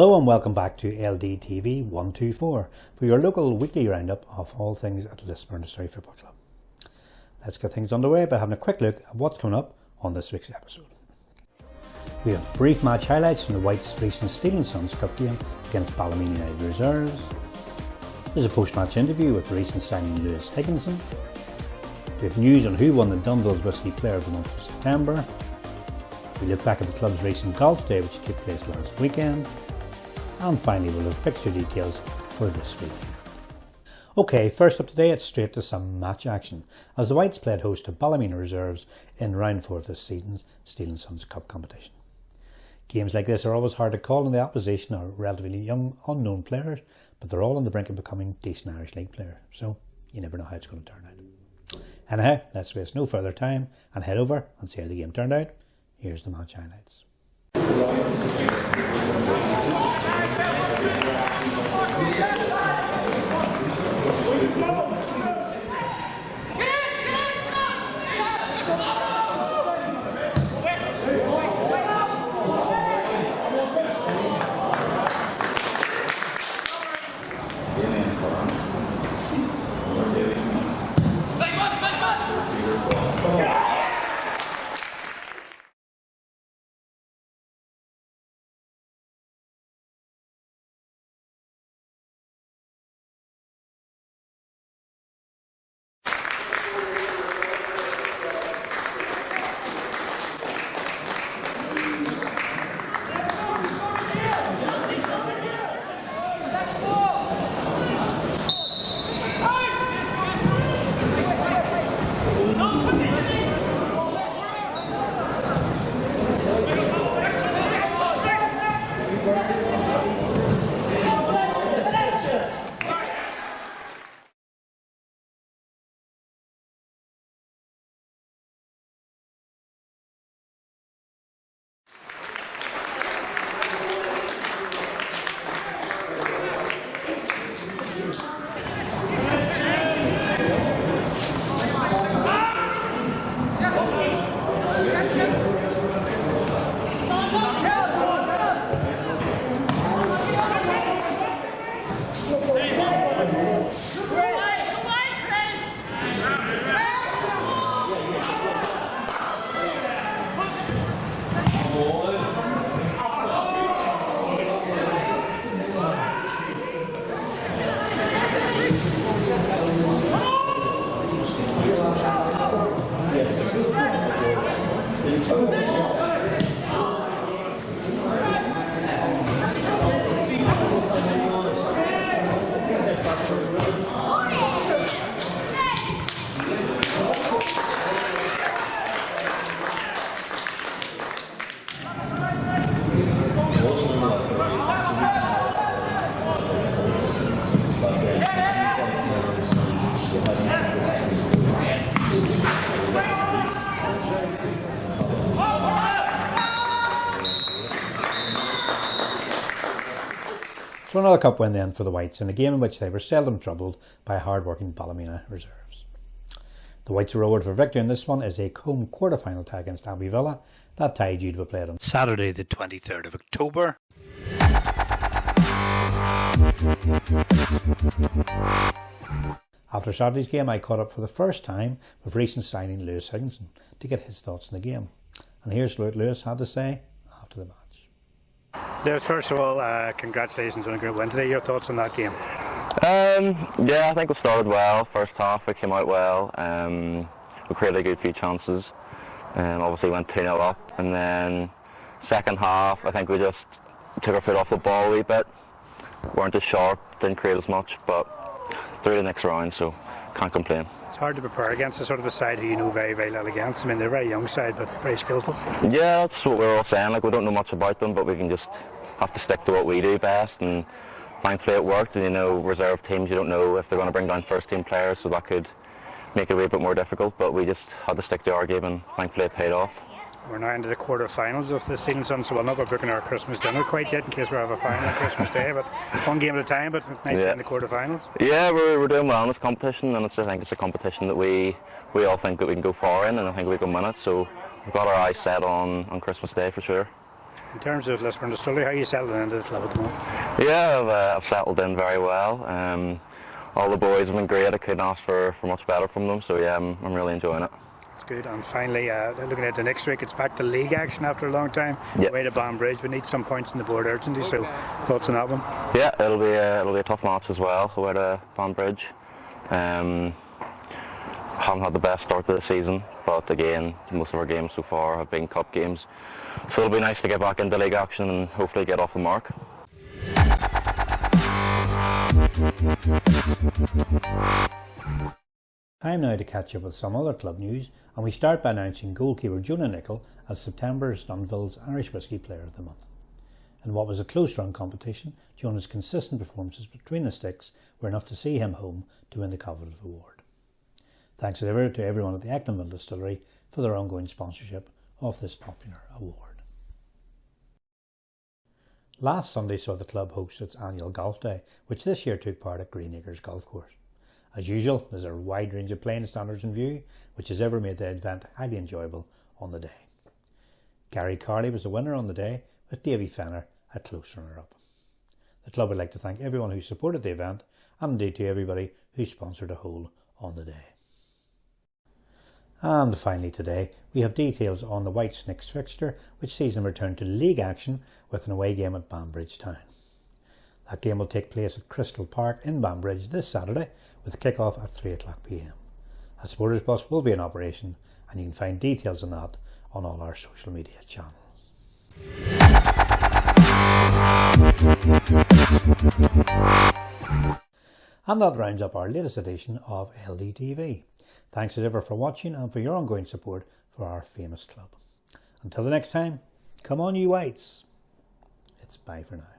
Hello and welcome back to LDTV 124 for your local weekly roundup of all things at Lisburn Surrey Football Club. Let's get things underway by having a quick look at what's coming up on this week's episode. We have brief match highlights from the Whites' recent Steel & Sons Cup game against Ballymena United Reserves. There's a post-match interview with the recent signing Lewis Higginson. We have news on who won the Dunvilles Whiskey Player of the month of September. We look back at the club's recent golf day which took place last weekend. And finally we'll have fixture details for this week. Okay, first up today it's straight to some match action as the Whites played host to Ballymena Reserves in round 4 of this season's Steel & Sons Cup competition. Games like this are always hard to call and the opposition are relatively young, unknown players, but they're all on the brink of becoming decent Irish League players, so you never know how it's going to turn out. Anyhow, let's waste no further time and head over and see how the game turned out. Here's the match highlights. So another cup win then for the Whites in a game in which they were seldom troubled by hard-working Ballymena Reserves. The Whites' reward for victory in this one is a home quarter-final tie against Abbey Villa. That tie due to be played on Saturday the 23rd of October. After Saturday's game I caught up for the first time with recent signing Lewis Higginson to get his thoughts on the game. And here's what Lewis had to say after the match. Lewis, first of all, congratulations on a great win today. Your thoughts on that game? Yeah, I think we started well. First half we came out well. We created a good few chances. Obviously went 2-0 up, and then second half I think we just took our foot off the ball a wee bit. Weren't as sharp, didn't create as much, but through the next round, so can't complain. It's hard to prepare against a sort of a side who you know very, very little against. I mean, they're a very young side, but very skillful. Yeah, that's what we're all saying. Like, we don't know much about them, but we can just have to stick to what we do best, and thankfully it worked. And you know, reserve teams, you don't know if they're going to bring down first team players, so that could make it a wee bit more difficult, but we just had to stick to our game, and thankfully it paid off. We're now into the quarter-finals of the Steel & Sons, so we'll not be booking our Christmas dinner quite yet in case we have a final on Christmas Day, but one game at a time, but nice to be in the quarter-finals. Yeah, we're doing well in this competition, and I think it's a competition that we all think that we can go far in, and I think we can win it, so we've got our eyes set on Christmas Day for sure. In terms of Lisburn Distillery, how are you settling into the club at the moment? Yeah, I've settled in very well. All the boys have been great. I couldn't ask for much better from them. So yeah, I'm really enjoying it. That's good. And finally, looking at the next week, it's back to league action after a long time. Yep. Away to Banbridge, we need some points in the board urgently. So thoughts on that one? Yeah, it'll be a tough match as well. Away to Banbridge. Haven't had the best start to the season, but again, most of our games so far have been cup games. So it'll be nice to get back into league action and hopefully get off the mark. Time now to catch up with some other club news, and we start by announcing goalkeeper Jonah Nicholl as September's Dunvilles Irish Whiskey Player of the Month. In what was a close run competition, Jonah's consistent performances between the sticks were enough to see him home to win the coveted award. Thanks to everyone at the Ecklandville Distillery for their ongoing sponsorship of this popular award. Last Sunday saw the club host its annual golf day, which this year took part at Greenacres Golf Course. As usual, there's a wide range of playing standards in view, which has ever made the event highly enjoyable on the day. Gary Carley was the winner on the day, with Davy Fenner a close runner-up. The club would like to thank everyone who supported the event, and indeed to everybody who sponsored a hole on the day. And finally today, we have details on the White Snicks fixture, which sees them return to league action with an away game at Banbridge Town. That game will take place at Crystal Park in Banbridge this Saturday, with a kick-off at 3 o'clock p.m. A supporters bus will be in operation, and you can find details on that on all our social media channels. And that rounds up our latest edition of LDTV. Thanks as ever for watching and for your ongoing support for our famous club. Until the next time, come on you Whites. It's bye for now.